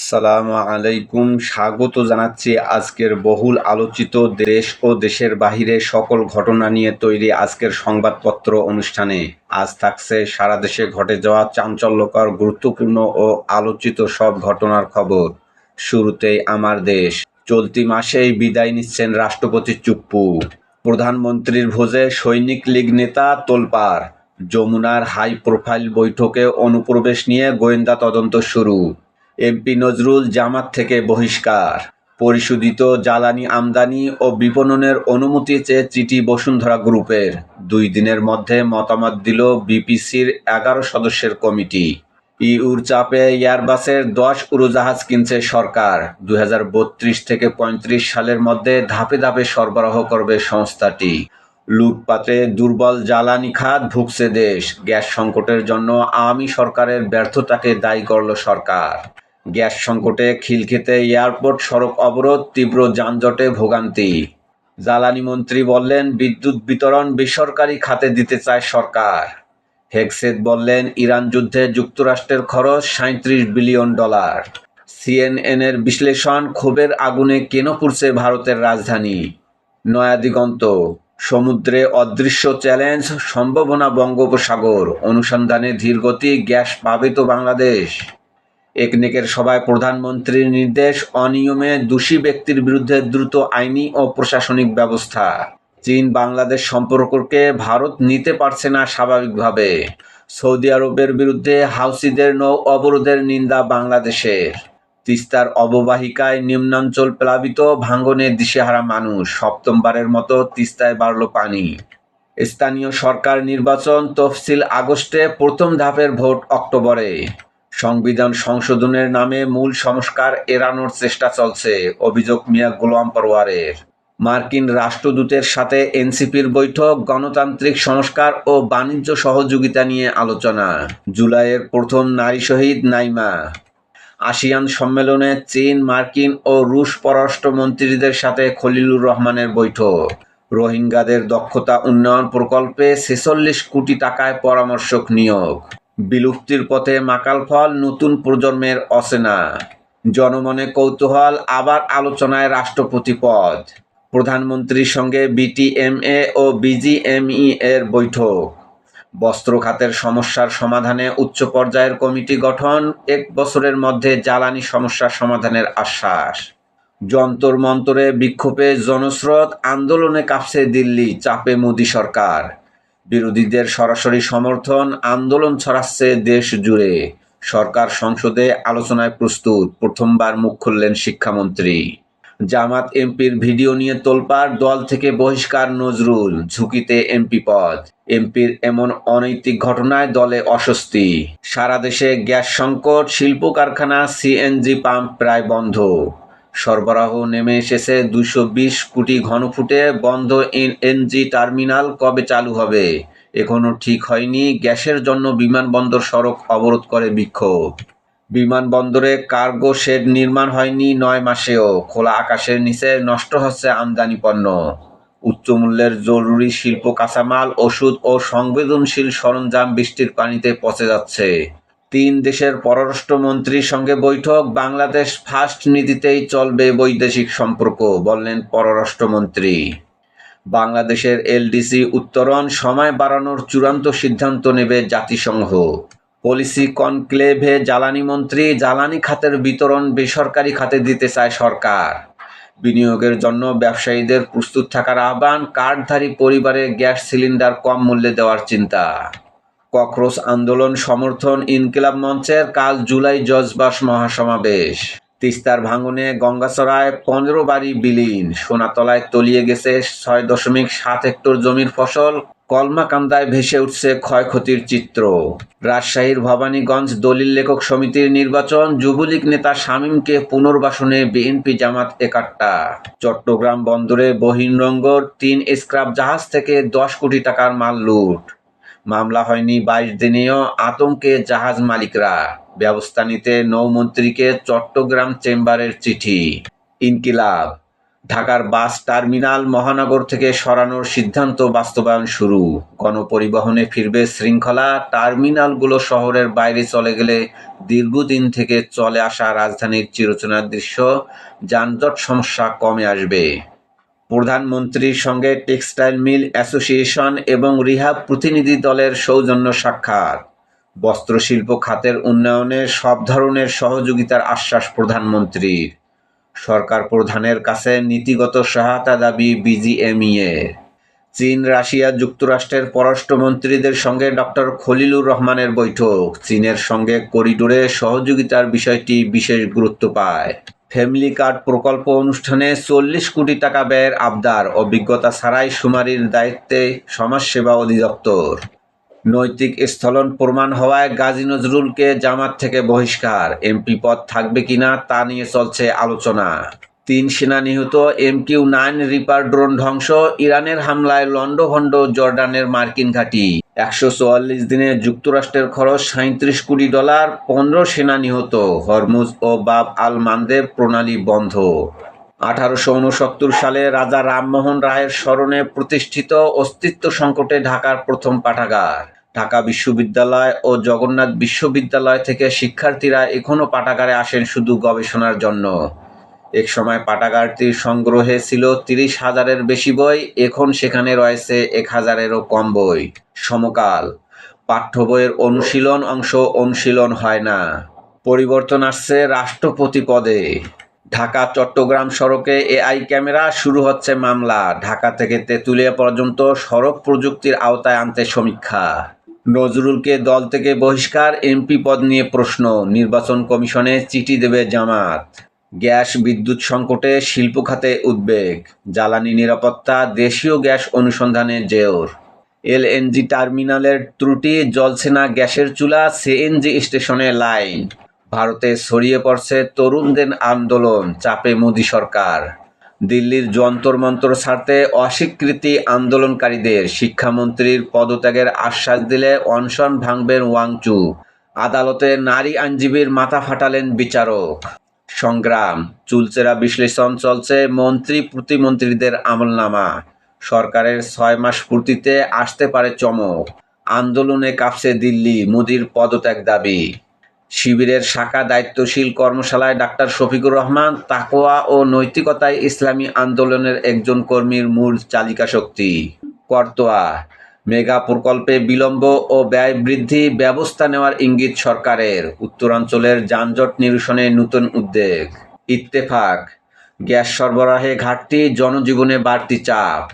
সালামু আলাইকুম। স্বাগত জানাচ্ছি আজকের বহুল আলোচিত দেশ ও দেশের বাহিরে সকল ঘটনা নিয়ে তৈরি আজকের সংবাদপত্র অনুষ্ঠানে। আজ থাকছে সারা দেশে ঘটে যাওয়া চাঞ্চল্যকর, গুরুত্বপূর্ণ ও আলোচিত সব ঘটনার খবর। শুরুতেই আমার দেশ। চলতি মাসেই বিদায় নিচ্ছেন রাষ্ট্রপতি চুপ্পু। প্রধানমন্ত্রীর ভোজে সৈনিক লীগ নেতা তোলপাড়। যমুনার হাই প্রোফাইল বৈঠকে অনুপ্রবেশ নিয়ে গোয়েন্দা তদন্ত শুরু। এমপি নজরুল জামাত থেকে বহিষ্কার। পরিশোধিত জ্বালানি আমদানি ও বিপণনের অনুমতি চেয়ে চিঠি বসুন্ধরা গ্রুপের। 2 দিনের মধ্যে মতামত দিল বিপিসির 11 সদস্যের কমিটি। ইউর চাপে এয়ারবাসের 10 উড়োজাহাজ কিনছে সরকার। 2032 থেকে 35 সালের মধ্যে ধাপে ধাপে সরবরাহ করবে সংস্থাটি। লুটপাটে দুর্বল জ্বালানি খাত ভুগছে দেশ। গ্যাস সংকটের জন্য আওয়ামী সরকারের ব্যর্থতাকে দায়ী করল সরকার। গ্যাস সংকটে খিলক্ষেতে এয়ারপোর্ট সড়ক অবরোধ, তীব্র যানজটে ভোগান্তি। জ্বালানি মন্ত্রী বললেন, বিদ্যুৎ বিতরণ বেসরকারি খাতে দিতে চায় সরকার। হেগসেত বললেন, ইরান যুদ্ধে যুক্তরাষ্ট্রের খরচ $37 বিলিয়ন। সিএনএনের বিশ্লেষণ, ক্ষোভের আগুনে কেন পুড়ছে ভারতের রাজধানী। নয়া দিগন্ত। সমুদ্রে অদৃশ্য চ্যালেঞ্জ, সম্ভাবনা বঙ্গোপসাগর, অনুসন্ধানে ধীরগতি, গ্যাস পাবে তো বাংলাদেশ। একনেকের সভায় প্রধানমন্ত্রীর নির্দেশ, অনিয়মে দোষী ব্যক্তির বিরুদ্ধে দ্রুত আইনি ও প্রশাসনিক ব্যবস্থা। চীন বাংলাদেশ সম্পর্ককে ভারত নিতে পারছে না স্বাভাবিকভাবে। সৌদি আরবের বিরুদ্ধে হাউসিদের নৌ অবরোধের নিন্দা বাংলাদেশের। তিস্তার অববাহিকায় নিম্নাঞ্চল প্লাবিত, ভাঙনে দিশেহারা মানুষ। সপ্তমবারের মতো তিস্তায় বাড়ল পানি। স্থানীয় সরকার নির্বাচন তফসিল আগস্টে, প্রথম ধাপের ভোট অক্টোবরে। সংবিধান সংশোধনের নামে মূল সংস্কার এড়ানোর চেষ্টা চলছে, অভিযোগ মিয়া গোলাম পরোয়ারের। মার্কিন রাষ্ট্রদূতের সাথে এনসিপির বৈঠক, গণতান্ত্রিক সংস্কার ও বাণিজ্য সহযোগিতা নিয়ে আলোচনা। জুলাইয়ের প্রথম নারী শহীদ নাইমা। আসিয়ান সম্মেলনে চীন, মার্কিন ও রুশ পররাষ্ট্রমন্ত্রীদের সাথে খলিলুর রহমানের বৈঠক। রোহিঙ্গাদের দক্ষতা উন্নয়ন প্রকল্পে 46 কোটি টাকায় পরামর্শক নিয়োগ। বিলুপ্তির পথে মাকাল ফল, নতুন প্রজন্মের অচেনা। জনমনে কৌতূহল, আবার আলোচনায় রাষ্ট্রপতি পদ। প্রধানমন্ত্রীর সঙ্গে বিটিএমএ ও বিজিএমই এর বৈঠক। বস্ত্র খাতের সমস্যার সমাধানে উচ্চ পর্যায়ের কমিটি গঠন, 1 বছরের মধ্যে জ্বালানি সমস্যার সমাধানের আশ্বাস। যন্তর মন্তরে বিক্ষোভে জনস্রোত, আন্দোলনে কাঁপছে দিল্লি, চাপে মোদী সরকার। বিরোধীদের সরাসরি সমর্থন, আন্দোলন ছড়াচ্ছে দেশ জুড়ে। সরকার সংসদে আলোচনায় প্রস্তুত, প্রথমবার মুখ খুললেন শিক্ষামন্ত্রী। জামাত এমপির ভিডিও নিয়ে তোলপাড়, দল থেকে বহিষ্কার নজরুল, ঝুঁকিতে এমপি পদ। এমপির এমন অনৈতিক ঘটনায় দলে অস্বস্তি। সারা দেশে গ্যাস সংকট, শিল্প কারখানা, সিএনজি পাম্প প্রায় বন্ধ। সরবরাহ নেমে এসেছে 220 কোটি ঘনফুটে। বন্ধ এনজি টার্মিনাল কবে চালু হবে এখনো ঠিক হয়নি। গ্যাসের জন্য বিমানবন্দর সড়ক অবরোধ করে বিক্ষোভ। বিমানবন্দরে কার্গো শেড নির্মাণ হয়নি 9 মাসেও। খোলা আকাশের নিচে নষ্ট হচ্ছে আমদানি পণ্য। উচ্চমূল্যের জরুরি শিল্প কাঁচামাল, ওষুধ ও সংবেদনশীল সরঞ্জাম বৃষ্টির পানিতে পচে যাচ্ছে। 3 দেশের পররাষ্ট্রমন্ত্রীর সঙ্গে বৈঠক, বাংলাদেশ ফার্স্ট নীতিতেই চলবে বৈদেশিক সম্পর্ক, বললেন পররাষ্ট্রমন্ত্রী। বাংলাদেশের এলডিসি উত্তরণ, সময় বাড়ানোর চূড়ান্ত সিদ্ধান্ত নেবে জাতিসংঘ। পলিসি কনক্লেভে জ্বালানি মন্ত্রী, জ্বালানি খাতের বিতরণ বেসরকারি খাতে দিতে চায় সরকার। বিনিয়োগের জন্য ব্যবসায়ীদের প্রস্তুত থাকার আহ্বান। কার্ডধারী পরিবারে গ্যাস সিলিন্ডার কম মূল্যে দেওয়ার চিন্তা। ককরোচ আন্দোলন সমর্থন ইনকিলাব মঞ্চের, কাল জুলাই জজবাস মহাসমাবেশ। তিস্তার ভাঙনে গঙ্গাচড়ায় 15 বাড়ি বিলীন। সোনাতলায় তলিয়ে গেছে 6.7 হেক্টর জমির ফসল। কলমাকান্দায় ভেসে উঠছে ক্ষয়ক্ষতির চিত্র। রাজশাহীর ভবানীগঞ্জ দলিল লেখক সমিতির নির্বাচন, যুবলীগ নেতা শামীমকে পুনর্বাসনে বিএনপি জামাত একাট্টা। চট্টগ্রাম বন্দরে বহির্নোঙর, 3 স্ক্র্যাপ জাহাজ থেকে 10 কোটি টাকার মাল লুট। মামলা হয়নি 22 দিনেও, আতঙ্কে জাহাজ মালিকরা। ব্যবস্থা নিতে নৌমন্ত্রীকে চট্টগ্রাম চেম্বারের চিঠি। ইনকিলাব। ঢাকার বাস টার্মিনাল মহানগর থেকে সরানোর সিদ্ধান্ত বাস্তবায়ন শুরু। গণপরিবহনে ফিরবে শৃঙ্খলা। টার্মিনালগুলো শহরের বাইরে চলে গেলে দীর্ঘদিন থেকে চলে আসা রাজধানীর চিরচেনা দৃশ্য, যানজট সমস্যা কমে আসবে। প্রধানমন্ত্রীর সঙ্গে টেক্সটাইল মিল অ্যাসোসিয়েশন এবং রিহাব প্রতিনিধি দলের সৌজন্য সাক্ষাৎ। বস্ত্রশিল্প খাতের উন্নয়নে সব ধরনের সহযোগিতার আশ্বাস প্রধানমন্ত্রীর। সরকার প্রধানের কাছে নীতিগত সহায়তা দাবি বিজিএমইএর। চীন, রাশিয়া, যুক্তরাষ্ট্রের পররাষ্ট্রমন্ত্রীদের সঙ্গে ডক্টর খলিলুর রহমানের বৈঠক। চীনের সঙ্গে করিডোরে সহযোগিতার বিষয়টি বিশেষ গুরুত্ব পায়। ফ্যামিলি কার্ড প্রকল্প অনুষ্ঠানে 40 কোটি টাকা ব্যয়ের আবদার। অভিজ্ঞতা ছাড়াই শুমারির দায়িত্বে সমাজসেবা অধিদপ্তর। নৈতিক স্খলন প্রমাণ হওয়ায় গাজী নজরুলকে জামাত থেকে বহিষ্কার। এমপি পদ থাকবে কিনা তা নিয়ে চলছে আলোচনা। 3 সেনা নিহত, MQ-9 রিপার ড্রোন ধ্বংস, ইরানের হামলায় লন্ডভন্ড জর্ডানের মার্কিন ঘাঁটি। 144 দিনে যুক্তরাষ্ট্রের খরচ $37 কোটি, 15 সেনা নিহত। হরমুজ ও বাব আল মানদেব প্রণালী বন্ধ। 1869 সালে রাজা রামমোহন রায়ের স্মরণে প্রতিষ্ঠিত অস্তিত্ব সংকটে ঢাকার প্রথম পাঠাগার। ঢাকা বিশ্ববিদ্যালয় ও জগন্নাথ বিশ্ববিদ্যালয় থেকে শিক্ষার্থীরা এখনও পাঠাগারে আসেন শুধু গবেষণার জন্য। এক সময় পাঠাগারটির সংগ্রহে ছিল 30,000-এর বেশি বই, এখন সেখানে রয়েছে 1,000-এরও কম বই। সমকাল পাঠ্য বইয়ের অনুশীলন অংশ অনুশীলন হয় না। পরিবর্তন আসছে রাষ্ট্রপতি পদে। ঢাকা চট্টগ্রাম সড়কে AI ক্যামেরা, শুরু হচ্ছে মামলা। ঢাকা থেকে তেঁতুলিয়া পর্যন্ত সড়ক প্রযুক্তির আওতায় আনতে সমীক্ষা। নজরুলকে দল থেকে বহিষ্কার, এমপি পদ নিয়ে প্রশ্ন। নির্বাচন কমিশনে চিঠি দেবে জামাত। গ্যাস বিদ্যুৎ সংকটে শিল্প খাতে উদ্বেগ। জ্বালানি নিরাপত্তা, দেশীয় গ্যাস অনুসন্ধানে জেওর। LNG টার্মিনালের ত্রুটি, জ্বলছে না গ্যাসের চুলা, CNG স্টেশনে লাইন। ভারতে ছড়িয়ে পড়ছে তরুণদের আন্দোলন, চাপে মোদি সরকার। দিল্লির যন্তর মন্তর ছাড়তে অস্বীকৃতি আন্দোলনকারীদের। শিক্ষামন্ত্রীর পদত্যাগের আশ্বাস দিলে অনশন ভাঙবেন ওয়াংচু। আদালতে নারী আইনজীবীর মাথা ফাটালেন বিচারক। সংগ্রাম, চুলচেরা বিশ্লেষণ চলছে মন্ত্রী প্রতিমন্ত্রীদের আমলনামা। সরকারের 6 মাস পূর্তিতে আসতে পারে চমক। আন্দোলনে কাঁপছে দিল্লি, মোদির পদত্যাগ দাবি। শিবিরের শাখা দায়িত্বশীল কর্মশালায় ডাক্তার শফিকুর রহমান, তাকওয়া ও নৈতিকতায় ইসলামী আন্দোলনের একজন কর্মীর মূল চালিকা শক্তি। করতোয়া মেগা প্রকল্পে বিলম্ব ও ব্যয় বৃদ্ধি, ব্যবস্থা নেওয়ার ইঙ্গিত সরকারের। উত্তরাঞ্চলের যানজট নিরসনে নতুন উদ্যোগ। ইত্তেফাক, গ্যাস সরবরাহে ঘাটতি, জনজীবনে বাড়তি চাপ।